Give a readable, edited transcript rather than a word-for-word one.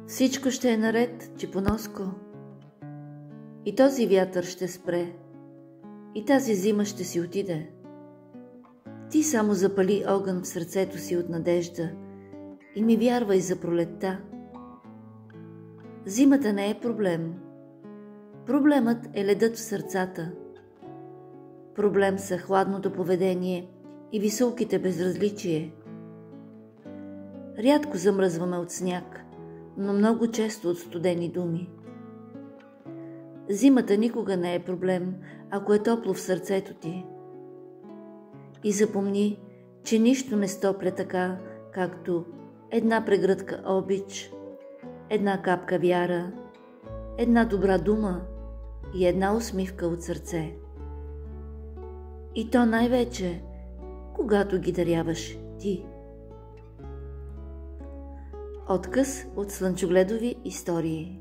Всичко ще е наред, Чипоноско. И този вятър ще спре, и тази зима ще си отиде. Ти само запали огън в сърцето си от надежда и ми вярвай за пролетта. Зимата не е проблем. Проблемът е ледът в сърцата. Проблем са хладното поведение и високите безразличие. Рядко замръзваме от сняг, но много често от студени думи. Зимата никога не е проблем, ако е топло в сърцето ти. И запомни, че нищо не стопля така, както една прегръдка обич, една капка вяра, една добра дума и една усмивка от сърце. И то най-вече, когато ги даряваш ти. Откъс от слънчогледови истории.